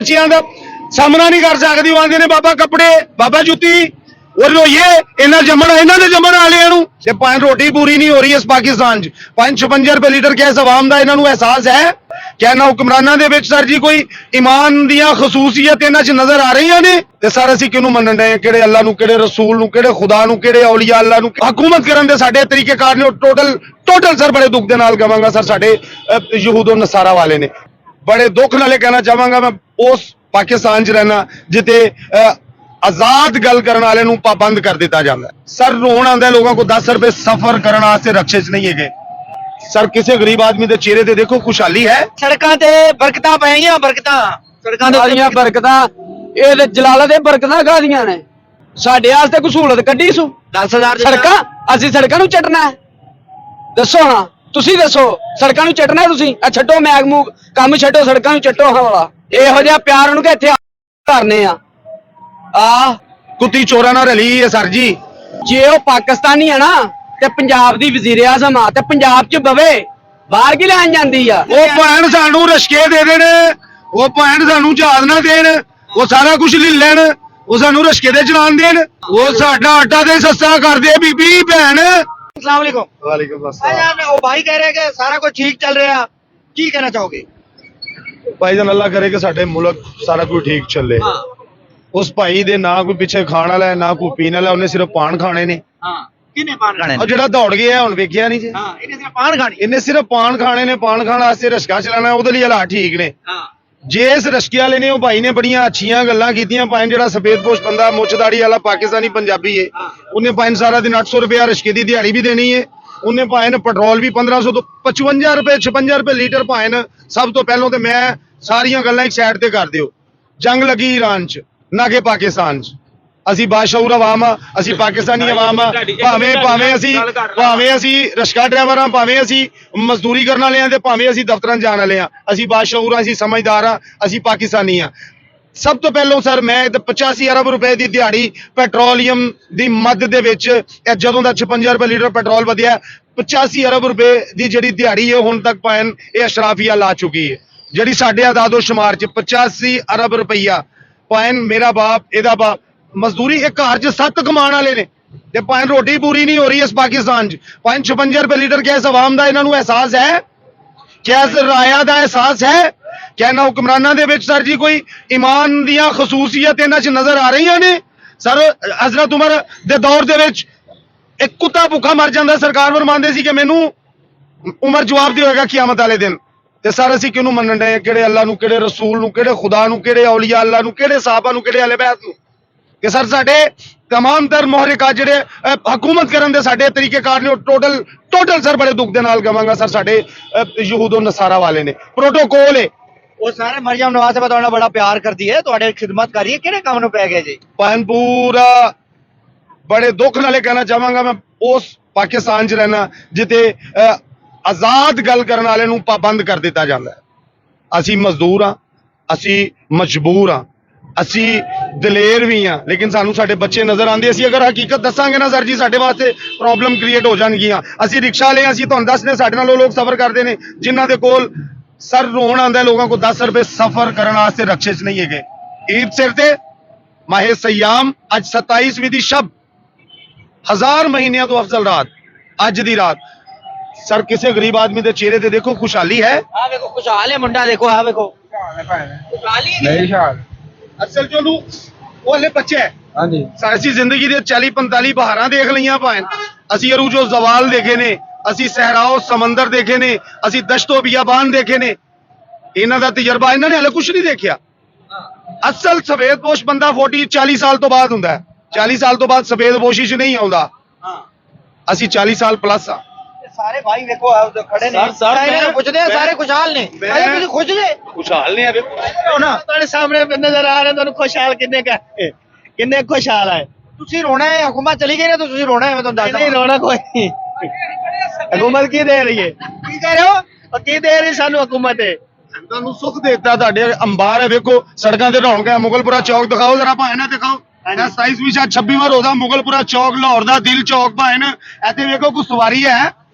ਬੱਚਿਆਂ ਦਾ ਸਾਹਮਣਾ ਨਹੀਂ ਕਰ ਸਕਦੀ। ਉਹ ਆਂਦੇ ਨੇ ਬਾਬਾ ਕੱਪੜੇ, ਬਾਬਾ ਜੁੱਤੀ, ਉਹ ਲੋਈਏ ਇਹਨਾਂ ਦੇ ਜੰਮਣ ਵਾਲਿਆਂ ਨੂੰ ਤੇ ਭਾਵੇਂ ਰੋਟੀ ਪੂਰੀ ਨਹੀਂ ਹੋ ਰਹੀ ਇਸ ਪਾਕਿਸਤਾਨ 'ਚ। 556 ਰੁਪਏ ਲੀਟਰ ਗੈਸ ਆਵਾਮ ਦਾ ਇਹਨਾਂ ਨੂੰ ਅਹਿਸਾਸ ਹੈ ਕਿ ਇਹਨਾਂ ਹੁਕਮਰਾਨਾਂ ਦੇ ਵਿੱਚ ਸਰ ਜੀ ਕੋਈ ਈਮਾਨ ਦੀਆਂ ਖਸੂਸੀਅਤ ਇਹਨਾਂ 'ਚ ਨਜ਼ਰ ਆ ਰਹੀਆਂ ਨੇ। ਤੇ ਸਰ ਅਸੀਂ ਕਿਹਨੂੰ ਮੰਨਣ ਡਏ, ਕਿਹੜੇ ਅੱਲਾ ਨੂੰ, ਕਿਹੜੇ ਰਸੂਲ ਨੂੰ, ਕਿਹੜੇ ਖੁਦਾ ਨੂੰ, ਕਿਹੜੇ ਔਲੀਆ ਅੱਲਾ ਨੂੰ। ਹਕੂਮਤ ਕਰਨ ਦੇ ਸਾਡੇ ਤਰੀਕੇਕਾਰ ਨੇ ਟੋਟਲ ਸਰ ਬੜੇ ਦੁੱਖ ਦੇ ਨਾਲ ਕਹਾਂਗਾ ਸਰ ਸਾਡੇ ਯਹੂਦੋ ਨਸਾਰਾ ਵਾਲੇ ਨੇ। ਬੜੇ ਦੁੱਖ ਨਾਲੇ ਕਹਿਣਾ ਚਾਹਾਂਗਾ ਮੈਂ ਉਸ ਪਾਕਿਸਤਾਨ 'ਚ ਰਹਿਣਾ ਜਿੱਥੇ आजाद गल करने वाले नूं पाबंद कर दिता जाता है। सर रोन आंदा है लोगों को 10 रुपए सफर करने वास्ते रक्शे च नहीं है। सर किसी गरीब आदमी के चेहरे ते देखो खुशहाली है। सड़कों ते बरकतां पईयां, बरकतां सड़कों ते बरकतां ਇਹ ਤੇ ਜਲਾਲਾ ਦੇ ਬਰਕਤਾਂ ਕਾਦੀਆਂ ਨੇ ਸਾਡੇ ਵਾਸਤੇ ਕੋਈ ਸਹੂਲਤ ਕੱਢੀ ਸੂ 10,000 ਸੜਕਾਂ ਅਸੀਂ ਸੜਕਾਂ ਨੂੰ ਚੱਟਣਾ ਹੈ? ਦੱਸੋ ਹਾਂ ਤੁਸੀਂ ਦੱਸੋ ਸੜਕਾਂ ਨੂੰ ਚੱਟਣਾ ਤੁਸੀਂ? ਆ ਛੱਡੋ ਮੈਗ ਮੂਗ ਕੰਮ ਛੱਡੋ ਸੜਕਾਂ ਨੂੰ ਚੱਟੋ ਹਾਂ ਵਾਲਾ ਇਹੋ ਜਿਹਾ ਪਿਆਰ ਉਹਨੂੰ ਕਿ ਇੱਥੇ ਕਰਨੇ ਆ ਕੁੱਤੀ ਚੋਰਾਂ ਨਾਲ ਰਲੀ ਹੈ ਸਰ ਜੀ। ਜੇ ਉਹ ਪਾਕਿਸਤਾਨੀ ਆ ਨਾ ਤੇ ਪੰਜਾਬ ਦੀ ਵਜ਼ੀਰ ਆਜ਼ਮ ਆ ਤੇ ਪੰਜਾਬ 'ਚ ਬਵੇ ਬਾਹਰ ਕੀ ਲੈਣ ਜਾਂਦੀ ਆ? ਉਹ ਭੈਣ ਸਾਨੂੰ ਰਸ਼ਕੇ ਦੇ ਦੇਣ, ਉਹ ਭੈਣ ਸਾਨੂੰ ਜਹਾਜ਼ ਨਾ ਦੇਣ, ਉਹ ਸਾਰਾ ਕੁਝ ਲੈ ਲੈਣ, ਉਹ ਸਾਨੂੰ ਰਸ਼ਕੇ ਦੇ ਚਲਾਨ ਦੇਣ, ਉਹ ਸਾਡਾ ਆਟਾ ਤੇ ਸਸਤਾ ਕਰਦੇ ਬੀਬੀ ਭੈਣ। अस्सलाम वालेकुम। वालेकुम अस्सलाम। वो भाई कह रहे हैं कि सारा कुछ ठीक चल रहा, की कहना चाहोगे? ਭਾਈਜਾਨ ਅੱਲਾ ਕਰੇ ਕਿ ਸਾਡੇ ਮੁਲਕ ਸਾਰਾ ਕੁਝ ਠੀਕ ਚੱਲੇ। ਉਸ ਭਾਈ ਦੇ ਨਾ ਕੋਈ ਪਿੱਛੇ ਖਾਣ ਵਾਲਾ ਹੈ ਨਾ ਕੋਈ ਪੀਣ ਵਾਲਾ, ਉਹਨੇ ਸਿਰਫ ਪਾਨ ਖਾਣੇ ਨੇ। किन्ने पान खाने? ਉਹ ਜਿਹੜਾ ਦੌੜ ਗਿਆ ਹੁਣ ਵੇਖਿਆ ਨਹੀਂ ਜੀ। इन्हें सिर्फ पान खानी। ਇਹਨੇ ਸਿਰਫ ਪਾਨ ਖਾਣੇ ਨੇ, ਪਾਨ ਖਾਣ ਵਾਸਤੇ ਰਸ਼ਕਾ ਚਲਾਣਾ, ਉਹਦੇ ਲਈ ਹਾਲਾਤ ਠੀਕ ਨੇ। ਜੇ ਇਸ ਰਸ਼ਕੇ ਵਾਲੇ ਨੇ ਉਹ ਭਾਈ ਨੇ ਬੜੀਆਂ ਅੱਛੀਆਂ ਗੱਲਾਂ ਕੀਤੀਆਂ। ਭਾਵੇਂ ਜਿਹੜਾ ਸਫੇਦਪੋਸ਼ ਬੰਦਾ ਮੁੱਛਦਾੜੀ ਵਾਲਾ ਪਾਕਿਸਤਾਨੀ ਪੰਜਾਬੀ ਹੈ, ਉਹਨੇ ਭਾਵੇਂ ਸਾਰਾ ਦਿਨ 800 ਰੁਪਏ ਰਸ਼ਕੇ ਦੀ ਦਿਹਾੜੀ ਵੀ ਦੇਣੀ ਹੈ। ਉਹਨੇ ਭਾਵੇਂ ਪੈਟਰੋਲ ਵੀ 1500 ਤੋਂ 55 ਰੁਪਏ 56 ਰੁਪਏ ਲੀਟਰ ਭਾਵੇਂ। ਸਭ ਤੋਂ ਪਹਿਲਾਂ ਤੇ ਮੈਂ ਸਾਰੀਆਂ ਗੱਲਾਂ ਇੱਕ ਸਾਈਡ ਤੇ ਕਰ ਦਿਓ। ਜੰਗ ਲੱਗੀ ਈਰਾਨ 'ਚ ਨਾ ਕਿ ਪਾਕਿਸਤਾਨ 'ਚ। ਅਸੀਂ ਬਾਸ਼ਊਰ ਆਵਾਮ ਆ, ਅਸੀਂ ਪਾਕਿਸਤਾਨੀ ਆਵਾਮ ਆ। ਭਾਵੇਂ ਅਸੀਂ ਰਸ਼ਕਾ ਡਰਾਈਵਰ ਆ, ਭਾਵੇਂ ਅਸੀਂ ਮਜ਼ਦੂਰੀ ਕਰਨ ਵਾਲੇ ਆ, ਤੇ ਭਾਵੇਂ ਅਸੀਂ ਦਫ਼ਤਰਾਂ ਜਾਣ ਵਾਲੇ ਆ। ਅਸੀਂ ਬਾਸ਼ਊਰ ਆ, ਅਸੀਂ ਸਮਝਦਾਰ ਆ, ਅਸੀਂ ਪਾਕਿਸਤਾਨੀ ਆ। ਸਭ ਤੋਂ ਪਹਿਲਾਂ ਸਰ ਮੈਂ 85 ਅਰਬ ਰੁਪਏ ਦੀ ਦਿਹਾੜੀ ਪੈਟਰੋਲੀਅਮ ਦੀ ਮੱਦ ਦੇ ਵਿੱਚ ਜਦੋਂ ਦਾ 56 ਰੁਪਏ ਲੀਟਰ ਪੈਟਰੋਲ ਵਧਿਆ, 85 ਅਰਬ ਰੁਪਏ ਦੀ ਜਿਹੜੀ ਦਿਹਾੜੀ ਹੈ ਹੁਣ ਤੱਕ ਪਾਇਨ ਇਹ ਅਸ਼ਰਾਫੀਆ ਲਾ ਚੁੱਕੀ ਹੈ। ਜਿਹੜੀ ਸਾਡੇ ਆਦਾਦੋ ਸ਼ੁਮਾਰ 'ਚ 85 ਅਰਬ ਰੁਪਈਆ ਪਾਇਨ ਮੇਰਾ ਬਾਪ, ਇਹਦਾ ਬਾਪ ਮਜ਼ਦੂਰੀ ਇੱਕ ਘਰ 'ਚ 7 ਕਮਾਉਣ ਵਾਲੇ ਨੇ ਤੇ ਭਾਵੇਂ ਰੋਟੀ ਪੂਰੀ ਨਹੀਂ ਹੋ ਰਹੀ ਇਸ ਪਾਕਿਸਤਾਨ 'ਚ। 56 ਰੁਪਏ ਲੀਟਰ ਗੈਸ ਆਵਾਮ ਦਾ ਇਹਨਾਂ ਨੂੰ ਅਹਿਸਾਸ ਹੈ? ਗੈਸ ਰਾਇਆ ਦਾ ਅਹਿਸਾਸ ਹੈ ਕਿ ਇਹਨਾਂ ਹੁਕਮਰਾਨਾਂ ਦੇ ਵਿੱਚ ਸਰ ਜੀ ਕੋਈ ਈਮਾਨ ਦੀਆਂ ਖਸੂਸੀਅਤ ਇਹਨਾਂ 'ਚ ਨਜ਼ਰ ਆ ਰਹੀਆਂ ਨੇ? ਸਰ ਹਜ਼ਰਤ ਉਮਰ ਦੇ ਦੌਰ ਦੇ ਵਿੱਚ ਇੱਕ ਕੁੱਤਾ ਭੁੱਖਾ ਮਰ ਜਾਂਦਾ, ਸਰਕਾਰ ਫਰਮਾਉਂਦੇ ਸੀ ਕਿ ਮੈਨੂੰ ਉਮਰ ਜਵਾਬ ਦੇਵੇਗਾ ਕਿਆਮਤ ਵਾਲੇ ਦਿਨ। ਤੇ ਸਰ ਅਸੀਂ ਕਿਹਨੂੰ ਮੰਨਣ ਡਏ, ਕਿਹੜੇ ਅੱਲਾ ਨੂੰ, ਕਿਹੜੇ ਰਸੂਲ ਨੂੰ, ਕਿਹੜੇ ਖੁਦਾ ਨੂੰ, ਕਿਹੜੇ ਔਲੀਆ ਅੱਲਾ ਨੂੰ, ਕਿਹੜੇ ਸਾਹਬਾ ਨੂੰ, ਕਿਹੜੇ ਅਹਿਲੇ ਬੈਤ ਨੂੰ? ਕਿ ਸਰ ਸਾਡੇ तमाम तर ਮੁਹਰਿਕਾਤ ਜਿਹੜੇ ਹਕੂਮਤ ਕਰਨ ਦੇ ਸਾਡੇ ਤਰੀਕੇਕਾਰ ਨੇ ਟੋਟਲ ਸਰ ਬੜੇ ਦੁੱਖ ਦੇ ਨਾਲ ਕਹਾਂਗਾ ਸਰ ਸਾਡੇ ਯਹੂਦੋ ਨਸਾਰਾ ਵਾਲੇ ਨੇ। ਪ੍ਰੋਟੋਕੋਲ ਹੈ ਉਹ ਸਾਰੇ ਮਰੀਮ ਨਵਾਜ਼ ਸਾਹਿਬ ਤੁਹਾਡਾ ਬੜਾ ਪਿਆਰ ਕਰਦੀ ਹੈ, ਤੁਹਾਡੇ ਖਿਦਮਤ ਕਰੀ ਹੈ, ਕਿਹੜੇ ਕੰਮ ਨੂੰ ਪੈ ਗਏ ਜੀ? ਪਾਨ ਪੂਰਾ ਬੜੇ ਦੁੱਖ ਨਾਲੇ ਕਹਿਣਾ ਚਾਹਾਂਗਾ ਮੈਂ ਉਸ ਪਾਕਿਸਤਾਨ 'ਚ ਰਹਿਣਾ ਜਿੱਥੇ ਆਜ਼ਾਦ ਗੱਲ ਕਰਨ ਵਾਲੇ ਨੂੰ ਪਾਬੰਦ ਕਰ ਦਿੱਤਾ ਜਾਂਦਾ ਹੈ। ਅਸੀਂ ਮਜ਼ਦੂਰ ਆ, ਅਸੀਂ ਮਜਬੂਰ ਆ, ਅਸੀਂ ਦਲੇਰ ਵੀ ਆ, ਲੇਕਿਨ ਸਾਨੂੰ ਸਾਡੇ ਬੱਚੇ ਨਜ਼ਰ ਆਉਂਦੇ। ਅਸੀਂ ਅਗਰ ਹਕੀਕਤ ਦੱਸਾਂਗੇ ਨਾ ਸਰ ਜੀ ਸਾਡੇ ਵਾਸਤੇ ਪ੍ਰੋਬਲਮ ਕ੍ਰੀਏਟ ਹੋ ਜਾਣਗੀਆਂ। ਅਸੀਂ ਰਿਕਸ਼ਾ ਵਾਲੇ ਅਸੀਂ ਤੁਹਾਨੂੰ ਦੱਸਦੇ ਸਾਡੇ ਨਾਲ ਉਹ ਲੋਕ ਸਫ਼ਰ ਕਰਦੇ ਨੇ ਜਿਨ੍ਹਾਂ ਦੇ ਕੋਲ ਸਰ ਰੋਣ ਆਉਂਦਾ ਲੋਕਾਂ ਕੋਲ 10 ਰੁਪਏ ਸਫ਼ਰ ਕਰਨ ਵਾਸਤੇ ਰਕਸ਼ੇ 'ਚ ਨਹੀਂ ਹੈਗੇ। ਈਦ ਸਿਰ ਤੇ ਮਾਹੇ ਸਯਾਮ ਅੱਜ 27ਵੀਂ ਦੀ ਸ਼ਬ, 1000 ਮਹੀਨਿਆਂ ਤੋਂ ਅਫਜ਼ਲ ਰਾਤ ਅੱਜ ਦੀ ਰਾਤ। ਸਰ ਕਿਸੇ ਗਰੀਬ ਆਦਮੀ ਦੇ ਚਿਹਰੇ ਤੇ ਦੇਖੋ खुशहाली है। ਆ ਵੇਖੋ ਖੁਸ਼ਹਾਲ ਹੈ ਮੁੰਡਾ, ਦੇਖੋ ਆ ਵੇਖੋ ਖੁਸ਼ਹਾਲੀ ਨਹੀਂ ਸ਼ਾਲ ਅਸਲ ਜੋ ਨੂੰ ਉਹ ਹਲੇ ਬੱਚੇ ਹੈ। ਹਾਂਜੀ ਸਾਡੀ ਜ਼ਿੰਦਗੀ ਦੇ 40-45 ਬਹਾਰਾਂ ਦੇਖ ਲਈਆਂ ਭਾਵੇਂ। ਅਸੀਂ ਅਰੂਜੋ ਜ਼ਵਾਲ ਦੇਖੇ ਨੇ, ਅਸੀਂ ਸਹਿਰਾਓ ਸਮੁੰਦਰ ਦੇਖੇ ਨੇ, ਅਸੀਂ ਦਸ਼ਤੋ ਬਿਆਬਾਨ ਦੇਖੇ ਨੇ। ਇਹਨਾਂ ਦਾ ਤਜਰਬਾ ਇਹਨਾਂ ਨੇ ਹਲੇ ਕੁਝ ਨਹੀਂ ਦੇਖਿਆ। ਅਸਲ ਸਫੇਦਪੋਸ਼ ਬੰਦਾ 40 ਸਾਲ ਤੋਂ ਬਾਅਦ ਹੁੰਦਾ ਹੈ। 40 ਸਾਲ ਤੋਂ ਬਾਅਦ ਸਫੇਦਪੋਸ਼ੀ 'ਚ ਨਹੀਂ ਆਉਂਦਾ। ਅਸੀਂ 40 ਸਾਲ ਪਲੱਸ ਆ। ਸਾਰੇ ਭਾਈ ਵੇਖੋ ਖੜੇ ਨੇ, ਸਾਰੇ ਪੁੱਛਦੇ ਆ, ਸਾਰੇ ਖੁਸ਼ਹਾਲ ਨੇ। ਤੁਸੀਂ ਖੁਸ਼ ਨੇ? ਖੁਸ਼ਹਾਲ ਨੇ ਵੇਖੋ ਨਾ ਤੁਹਾਡੇ ਸਾਹਮਣੇ ਨਜ਼ਰ ਆ ਰਹੇ ਤੁਹਾਨੂੰ ਖੁਸ਼ਹਾਲ ਕਿੰਨੇ ਖੁਸ਼ਹਾਲ ਹੈ। ਤੁਸੀਂ ਰੋਣਾ ਹੈ, ਹਕੂਮਤ ਚਲੀ ਗਈ ਨਾ ਤਾਂ ਤੁਸੀਂ ਰੋਣਾ ਹੈ। ਮੈਂ ਤੁਹਾਨੂੰ ਦੱਸਦਾ ਨਹੀਂ ਰੋਣਾ ਕੋਈ ਨਹੀਂ। ਹਕੂਮਤ ਕੀ ਦੇ ਰਹੀ ਹੈ? ਕੀ ਕਹਿ ਰਹੇ ਹੋ? ਕੀ ਦੇ ਰਹੀ ਸਾਨੂੰ ਹਕੂਮਤ? ਤੁਹਾਨੂੰ ਸੁੱਖ ਦੇਤਾ, ਤੁਹਾਡੇ ਅੰਬਾਰ ਹੈ ਵੇਖੋ, ਸੜਕਾਂ ਤੇ ਰੌਣਕਾਂ। ਮੁਗਲਪੁਰਾ ਚੌਕ ਦਿਖਾਓ ਜਰਾ ਭਾਵੇਂ ਨਾ ਦਿਖਾਓ। 27ਵੀਂ 26ਵਾਂ ਰੋਜ਼ਾ ਮੁਗਲਪੁਰਾ ਚੌਕ ਲਾਹੌਰ ਦਾ ਦਿਲ ਚੌਕ ਭਾਵੇਂ। ਇੱਥੇ ਵੇਖੋ ਕੋਈ ਸਵਾਰੀ ਹੈ,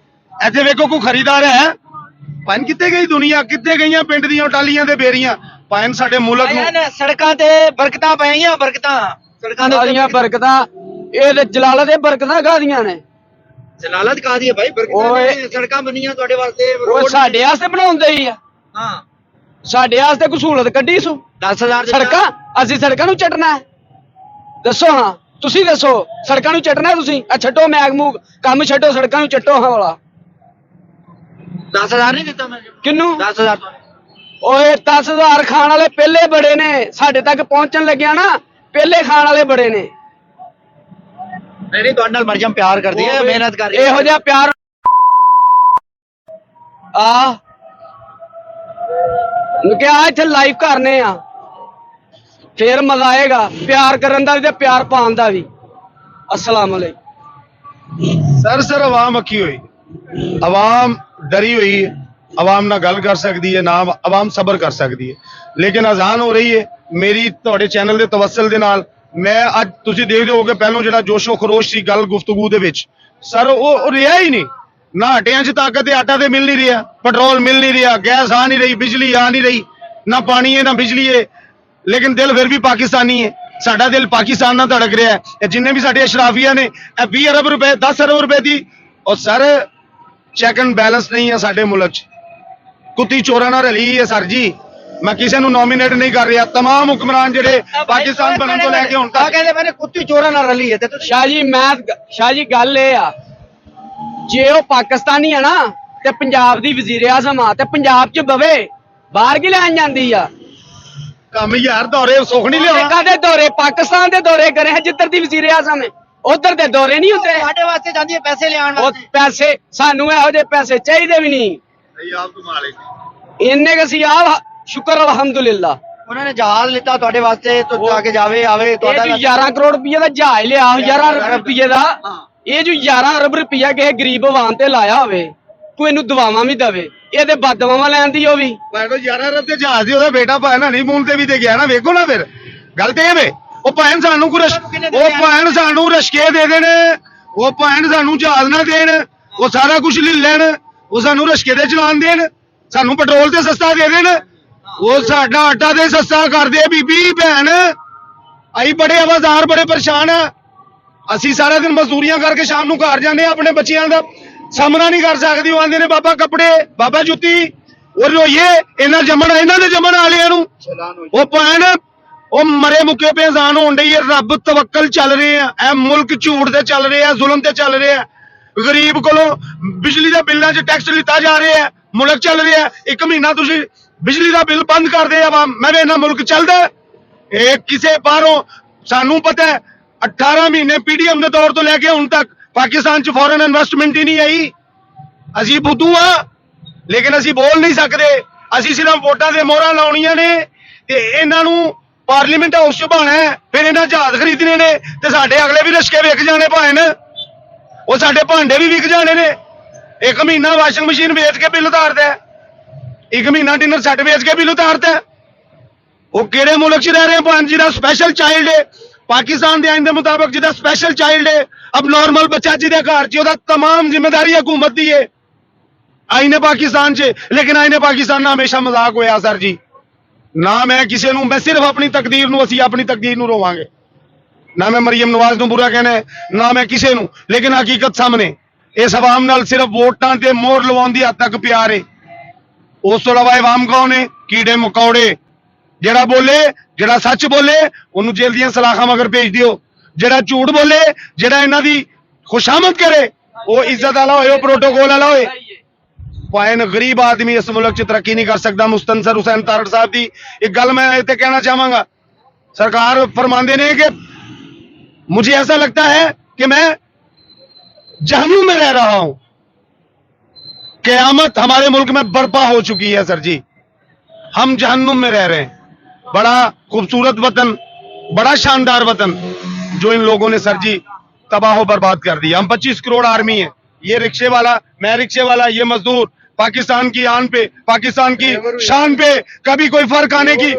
ਇੱਥੇ ਵੇਖੋ ਕੋਈ ਖਰੀਦਾਰ ਹੈ। ਭਾਵੇਂ ਕਿੱਥੇ ਗਈ ਦੁਨੀਆ, ਕਿੱਥੇ ਗਈਆਂ ਪਿੰਡ ਦੀਆਂ ਟਾਲੀਆਂ ਤੇ ਬੇਰੀਆਂ? ਭਾਵੇਂ ਸਾਡੇ ਮੁਲਕ ਨੂੰ ਆਇਆ ਸੜਕਾਂ ਤੇ ਬਰਕਤਾਂ ਪਈਆਂ ਬਰਕਤਾਂ ਸੜਕਾਂ ਦੇ ਸਾਰੀਆਂ ਬਰਕਤਾਂ ਇਹ ਤੇ ਜਲਾਲਤ ਦੇ ਬਰਕਤਾਂ ਕਾਦੀਆਂ ਨੇ ਜਲਾਲਤ ਕਾਦੀ ਹੈ ਭਾਈ ਬਰਕਤਾਂ ਓਏ। ਨੇ ਸੜਕਾਂ ਬਣੀਆਂ ਤੁਹਾਡੇ ਵਾਸਤੇ ਉਹ ਸਾਡੇ ਵਾਸਤੇ ਬਣਾਉਂਦੇ ਹੀ ਆ ਹਾਂ ਸਾਡੇ ਵਾਸਤੇ ਕੋਈ ਸਹੂਲਤ ਕੱਢੀ ਸੂ 10,000 ਸੜਕਾਂ ਅਸੀਂ ਸੜਕਾਂ ਨੂੰ ਚੱਟਣਾ ਹੈ? ਦੱਸੋ ਹਾਂ ਤੁਸੀਂ ਦੱਸੋ ਸੜਕਾਂ ਨੂੰ ਚੱਟਣਾ ਹੈ ਤੁਸੀਂ ਆ ਛੱਡੋ ਮੈਗ ਮੂਗ ਕੰਮ ਛੱਡੋ ਸੜਕਾਂ ਨੂੰ ਚੱਟੋ ਹਾਂ ਵਾਲਾ 10,000 ਨਹੀਂ ਦਿੱਤਾ ਮੈਂ ਕਿੰਨੂੰ 10,000 ਓਏ 10,000 ਖਾਣ ਵਾਲੇ ਪਹਿਲੇ ਬੜੇ ਨੇ ਸਾਡੇ ਤੱਕ ਪਹੁੰਚਣ ਲੱਗਿਆ ਨਾ ਪਹਿਲੇ ਖਾਣ ਵਾਲੇ ਬੜੇ ਨੇ ਨਹੀਂ ਤੁਹਾਡੇ ਨਾਲ ਮਰਜਮ ਪਿਆਰ ਕਰਦੀ ਹੈ ਮਿਹਨਤ ਕਰ ਰਹੀ ਹੈ ਇਹੋ ਜਿਹਾ ਪਿਆਰ ਆ ਨੂੰ ਕਿਹਾ ਇੱਥੇ ਲਾਈਵ ਕਰਨੇ ਆ ਫੇਰ ਮਜ਼ਾ ਆਏਗਾ ਪਿਆਰ ਕਰਨ ਦਾ ਵੀ ਤੇ ਪਿਆਰ ਪਾਉਣ ਦਾ ਵੀ अस्सलाम वालेकुम सर आवाम अखी हुई आवाम डरी हुई है आवाम ना गल कर सकती है ना आवाम सबर कर सकती है लेकिन अजान हो रही है मेरी ਤੁਹਾਡੇ ਚੈਨਲ ਦੇ ਤਵੱਸਲ ਦੇ ਨਾਲ ਮੈਂ ਅੱਜ ਤੁਸੀਂ ਦੇਖਦੇ ਹੋਗੇ ਪਹਿਲਾਂ ਜਿਹੜਾ ਜੋਸ਼ੋ ਖਰੋਸ਼ ਸੀ ਗੱਲ ਗੁਫ਼ਤਗੂ ਦੇ ਵਿੱਚ ਸਰ ਉਹ ਰਿਹਾ ਹੀ ਨਹੀਂ ਨਾ ਹਟਿਆਂ 'ਚ ਤਾਕਤ ਤੇ ਆਟਾ ਤੇ ਮਿਲ ਨਹੀਂ ਰਿਹਾ ਪੈਟਰੋਲ ਮਿਲ ਨਹੀਂ ਰਿਹਾ ਗੈਸ ਆ ਨਹੀਂ ਰਹੀ ਬਿਜਲੀ ਆ ਨਹੀਂ ਰਹੀ ਨਾ ਪਾਣੀ ਹੈ ਨਾ ਬਿਜਲੀ ਹੈ ਲੇਕਿਨ ਦਿਲ ਫਿਰ ਵੀ ਪਾਕਿਸਤਾਨੀ ਹੈ ਸਾਡਾ ਦਿਲ ਪਾਕਿਸਤਾਨ ਨਾਲ ਧੜਕ ਰਿਹਾ ਹੈ ਇਹ ਜਿੰਨੇ ਵੀ ਸਾਡੇ ਅਸ਼ਰਾਫੀਆ ਨੇ ਇਹ 20 ਅਰਬ ਰੁਪਏ 10 ਅਰਬ ਰੁਪਏ ਦੀ ਔਰ ਸਰ ਚੈੱਕ ਐਂਡ ਬੈਲੈਂਸ ਨਹੀਂ ਹੈ ਸਾਡੇ ਮੁਲਕ 'ਚ ਕੁੱਤੀ ਚੋਰਾਂ ਨਾਲ ਰਲੀ ਹੈ ਸਰ ਜੀ ਮੈਂ ਕਿਸੇ ਨੂੰ ਨੋਮੀਨੇਟ ਨਹੀਂ ਕਰ ਰਿਹਾ तमाम ਹੁਕਮਰਾਨ ਜਿਹੜੇ ਪਾਕਿਸਤਾਨ ਬਣਨ ਤੋਂ ਲੈ ਕੇ ਹੁਣ ਤੱਕ ਕਹਿੰਦੇ ਮੈਨੇ ਕੁੱਤੀ ਚੋਰਾਂ ਨਾਲ ਰਲੀ ਹੈ ਤੇ ਤੁਸੀਂ ਸ਼ਾਹ ਜੀ ਗੱਲ ਇਹ ਆ ਜੇ ਉਹ ਪਾਕਿਸਤਾਨੀ ਆ ਨਾ ਤੇ ਪੰਜਾਬ ਦੀ ਵਜ਼ੀਰ ਆਜ਼ਮ ਆ ਤੇ ਪੰਜਾਬ 'ਚ ਬਵੇ ਬਾਹਰ ਕੀ ਲੈਣ ਜਾਂਦੀ ਆ ਕੰਮ ਯਾਰ ਦੌਰੇ ਸੁੱਖ ਨਹੀਂ ਲਿਆਉਣਾ ਕਾਦੇ ਦੌਰੇ ਪਾਕਿਸਤਾਨ ਦੇ ਦੌਰੇ ਕਰੇ ਹੈ ਜਿੱਧਰ ਦੀ ਵਜ਼ੀਰ ਆਜ਼ਮ ਹੈ ਉਧਰ ਦੇ ਦੌਰੇ ਨਹੀਂ ਹੁੰਦੇ ਤੁਹਾਡੇ ਵਾਸਤੇ ਜਾਂਦੀ ਹੈ ਪੈਸੇ ਲਿਆਉਣ ਉਹ ਵਾਸਤੇ ਪੈਸੇ ਸਾਨੂੰ ਇਹੋ ਜਿਹੇ ਪੈਸੇ ਚਾਹੀਦੇ ਵੀ ਨਹੀਂ ਸਹੀ ਆਪ ਕਮਾਲੇ ਇੰਨੇ ਕ ਸੀ ਆ ਸ਼ੁਕਰ ਅਲਹਮਦੁਲਿਲਾ ਉਹਨਾਂ ਨੇ ਜਹਾਜ਼ ਲਿੱਤਾ ਤੁਹਾਡੇ ਵਾਸਤੇ ਤੋਂ ਜਾ ਕੇ ਜਾਵੇ ਆਵੇ ਇਹ ਤੁਹਾਡਾ ਜੋ 11 ਕਰੋੜ ਰੁਪਏ ਦਾ ਜਹਾਜ਼ ਲਿਆ 11 ਅਰਬ ਰੁਪਏ ਦਾ ਇਹ ਜੋ 11 ਅਰਬ ਰੁਪਇਆ ਕਿਸੇ ਗਰੀਬ ਆਵਾਮ ਤੇ ਲਾਇਆ ਹੋਵੇ ਕੋਈ ਇਹਨੂੰ ਦੁਆਵਾਂ ਵੀ ਦਵੇ ਇਹਦੇ ਬਦਦੁਆਵਾਂ ਲੈਣ ਦੀ ਉਹ ਵੀ ਮੈਂ ਤਾਂ 11 ਅਰਬ ਦੇ ਜਹਾਜ਼ ਦੀ ਉਹਦਾ ਬੇਟਾ ਭਾਵੇਂ ਨਾ ਨਹੀਂ ਮੂਨ ਤੇ ਵੀ ਤੇ ਗਿਆ ਨਾ ਵੇਖੋ ਨਾ ਫਿਰ ਗੱਲ ਤੇ ਇਹ ਵੇ ਉਹ ਭੈਣ ਸਾਨੂੰ ਉਹ ਭੈਣ ਸਾਨੂੰ ਰਸ਼ਕੇ ਦੇ ਦੇਣ ਉਹ ਭੈਣ ਸਾਨੂੰ ਜਹਾਜ਼ ਨਾ ਦੇਣ ਉਹ ਸਾਰਾ ਕੁਝ ਲੈ ਲੈਣ ਉਹ ਸਾਨੂੰ ਰਸ਼ਕੇ ਦੇ ਚਲਾਨ ਦੇਣ ਸਾਨੂੰ ਪੈਟਰੋਲ ਤੇ ਸਸਤਾ ਦੇ ਦੇਣ ਉਹ ਸਾਡਾ ਆਟਾ ਤੇ ਸਸਤਾ ਕਰਦੇ ਬੀਬੀ ਭੈਣ ਅਸੀਂ ਬੜੇ ਆਵਾਜ਼ਾਰ ਬੜੇ ਪਰੇਸ਼ਾਨ ਆ ਅਸੀਂ ਸਾਰਾ ਦਿਨ ਮਜ਼ਦੂਰੀਆਂ ਕਰਕੇ ਸ਼ਾਮ ਨੂੰ ਘਰ ਜਾਂਦੇ ਆ ਆਪਣੇ ਬੱਚਿਆਂ ਦਾ ਸਾਹਮਣਾ ਨਹੀਂ ਕਰ ਸਕਦੀ ਉਹ ਆਂਦੇ ਨੇ ਬਾਬਾ ਕੱਪੜੇ ਬਾਬਾ ਜੁੱਤੀ ਉਹ ਰੋਈਏ ਇਹਨਾਂ ਦੇ ਜੰਮਣ ਵਾਲਿਆਂ ਨੂੰ ਉਹ ਭੈਣ ਉਹ ਮਰੇ ਮੁੱਕੇ ਪੇ ਅਜ਼ਾਨ ਹੋਣ ਡਈ ਹੈ ਰੱਬ ਤਵੱਕਲ ਚੱਲ ਰਹੇ ਆ ਇਹ ਮੁਲਕ ਝੂਠ ਤੇ ਚੱਲ ਰਿਹਾ ਜ਼ੁਲਮ ਤੇ ਚੱਲ ਰਿਹਾ ਗਰੀਬ ਕੋਲੋਂ ਬਿਜਲੀ ਦੇ ਬਿੱਲਾਂ 'ਚ ਟੈਕਸ ਲਿੱਤਾ ਜਾ ਰਿਹਾ ਹੈ ਮੁਲਕ ਚੱਲ ਰਿਹਾ ਇੱਕ ਮਹੀਨਾ ਤੁਸੀਂ ਬਿਜਲੀ ਦਾ ਬਿੱਲ ਬੰਦ ਕਰਦੇ ਆ ਮੈਂ ਵੇਖਣਾ ਮੁਲਕ ਚੱਲਦਾ ਇਹ ਕਿਸੇ ਬਾਹਰੋਂ ਸਾਨੂੰ ਪਤਾ ਹੈ 18 ਮਹੀਨੇ ਪੀਡੀਐਮ ਦੇ ਦੌਰ ਤੋਂ ਲੈ ਕੇ ਹੁਣ ਤੱਕ ਪਾਕਿਸਤਾਨ 'ਚ ਫੋਰਨ ਇਨਵੈਸਟਮੈਂਟ ਹੀ ਨਹੀਂ ਆਈ ਅਸੀਂ ਬੁੱਧੂ ਆ ਲੇਕਿਨ ਅਸੀਂ ਬੋਲ ਨਹੀਂ ਸਕਦੇ ਅਸੀਂ ਸਿਰਫ ਵੋਟਾਂ ਦੇ ਮੋਹਰਾਂ ਲਾਉਣੀਆਂ ਨੇ ਤੇ ਇਹਨਾਂ ਨੂੰ ਪਾਰਲੀਮੈਂਟ ਹਾਊਸ 'ਚ ਬਾਣਾ ਫਿਰ ਇਹਨਾਂ ਜਹਾਜ਼ ਖਰੀਦਣੇ ਨੇ ਤੇ ਸਾਡੇ ਅਗਲੇ ਵੀ ਰਸ਼ਕੇ ਵਿਕ ਜਾਣੇ ਭਾਣ ਉਹ ਸਾਡੇ ਭਾਂਡੇ ਵੀ ਵਿਕ ਜਾਣੇ ਨੇ ਇੱਕ ਮਹੀਨਾ ਵਾਸ਼ਿੰਗ ਮਸ਼ੀਨ ਵੇਚ ਕੇ ਬਿੱਲ ਉਤਾਰਦਾ ਇੱਕ ਮਹੀਨਾ ਡਿਨਰ ਸੈੱਟ ਵੇਚ ਕੇ ਬਿੱਲ ਉਤਾਰਦਾ ਉਹ ਕਿਹੜੇ ਮੁਲਕ 'ਚ ਰਹਿ ਰਹੇ ਭਾਣ ਜਿਹਦਾ ਸਪੈਸ਼ਲ ਚਾਈਲਡ ਹੈ पाकिस्तान के आइन के मुताबिक जिहदा स्पेशल चाइल्ड है अब नॉर्मल बच्चा जिहदे घर च ओहदा तमाम जिम्मेदारी हुकूमत दी है आईने पाकिस्तान च लेकिन आईने पाकिस्तान ना हमेशा मजाक होया सर जी ना मैं किसी नूं मैं सिर्फ अपनी तकदीर नूं असीं अपनी तकदीर नूं रोवांगे ना मैं मरियम नवाज नूं बुरा कहना है ना मैं किसी नूं लेकिन हकीकत सामने इस अवाम नाल सिर्फ वोटां ते मोहर लवाउण दी हद तक प्यार है उस तो इलावा अवाम कौन है कीड़े मकौड़े ਜਿਹੜਾ ਬੋਲੇ ਜਿਹੜਾ ਸੱਚ ਬੋਲੇ ਉਹਨੂੰ ਜੇਲ੍ਹ ਦੀਆਂ ਸਲਾਖਾਂ ਮਗਰ ਭੇਜ ਦਿਓ ਜਿਹੜਾ ਝੂਠ ਬੋਲੇ ਜਿਹੜਾ ਇਹਨਾਂ ਦੀ ਖੁਸ਼ਾਮਦ ਕਰੇ ਉਹ ਇੱਜ਼ਤ ਵਾਲਾ ਹੋਏ ਉਹ ਪ੍ਰੋਟੋਕੋਲ ਵਾਲਾ ਹੋਏ ਭਾਵੇਂ ਗਰੀਬ ਆਦਮੀ ਇਸ ਮੁਲਕ 'ਚ ਤਰੱਕੀ ਨਹੀਂ ਕਰ ਸਕਦਾ ਮੁਸਤਨਸਰ ਹੁਸੈਨ ਤਾਰੜ ਸਾਹਿਬ ਦੀ ਇੱਕ ਗੱਲ ਮੈਂ ਇੱਥੇ ਕਹਿਣਾ ਚਾਹਾਂਗਾ ਸਰਕਾਰ ਫਰਮਾਉਂਦੇ ਨੇ ਕਿ मुझे ऐसा लगता है कि मैं जहन्नुम में रह रहा हूं क़यामत हमारे मुल्क में बर्पा हो चुकी है सर जी हम जहन्नुम में रह रहे हैं बड़ा खूबसूरत वतन बड़ा शानदार वतन जो इन लोगों ने सर जी तबाह बर्बाद कर दिया हम 25 करोड़ आर्मी है ये रिक्शे वाला मैं रिक्शे वाला ये मजदूर पाकिस्तान की आन पे पाकिस्तान की शान पे कभी कोई फर्क आने की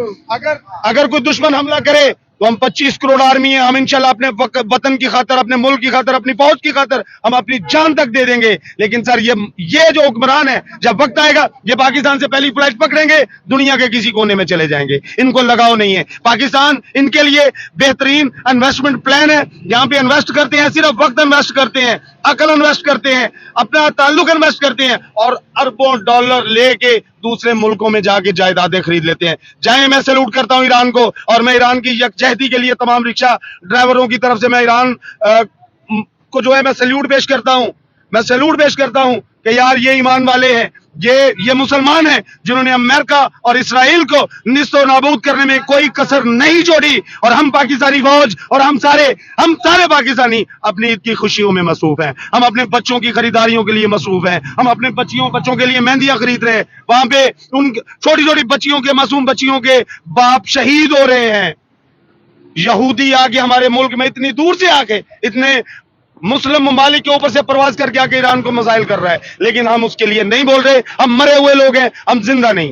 अगर कोई दुश्मन हमला करे तो हम 25 करोड़ आर्मी है, हम इंशाल्लाह अपने वतन की खातर, अपने मुल्क की खातर, अपनी फौज की खातर हम अपनी जान तक दे देंगे। लेकिन सर ये जो हुक्मरान है, जब वक्त आएगा ये पाकिस्तान से पहली फ्लाइट पकड़ेंगे, दुनिया के किसी कोने में चले जाएंगे, इनको लगाव नहीं है। पाकिस्तान इनके लिए बेहतरीन इन्वेस्टमेंट प्लान है, यहाँ पे इन्वेस्ट करते हैं, सिर्फ वक्त इन्वेस्ट करते हैं, अकल इन्वेस्ट करते हैं, अपना ताल्लुक इन्वेस्ट करते हैं और अरबों डॉलर लेके दूसरे मुल्कों में जाके जायदादें खरीद लेते हैं। जाए, मैं सैल्यूट करता हूं ईरान को, और मैं ईरान की यकजहती के लिए तमाम रिक्शा ड्राइवरों की तरफ से मैं ईरान को जो है मैं सैल्यूट पेश करता हूं। मैं सैल्यूट पेश करता हूं कि यार ये ईमान वाले हैं, ये मुसलमान हैं जिन्होंने अमेरिका और इसराइल को निस्तो नाबूद करने में कोई कसर नहीं छोड़ी। और हम पाकिस्तानी फौज और हम सारे पाकिस्तानी अपनी ईद की खुशियों में मसरूफ हैं, हम अपने बच्चों की खरीदारियों के लिए मसरूफ हैं, हम अपने बच्चों के लिए मेहंदियां खरीद रहे हैं। वहां पे उन छोटी छोटी बच्चियों के, मासूम बच्चियों के बाप शहीद हो रहे हैं। यहूदी आके हमारे मुल्क में इतनी दूर से आके, इतने मुस्लिम ममालिक के ऊपर से प्रवास करके आके ईरान को मिसाइल कर रहा है, लेकिन हम उसके लिए नहीं बोल रहे। हम मरे हुए लोग हैं, हम जिंदा नहीं।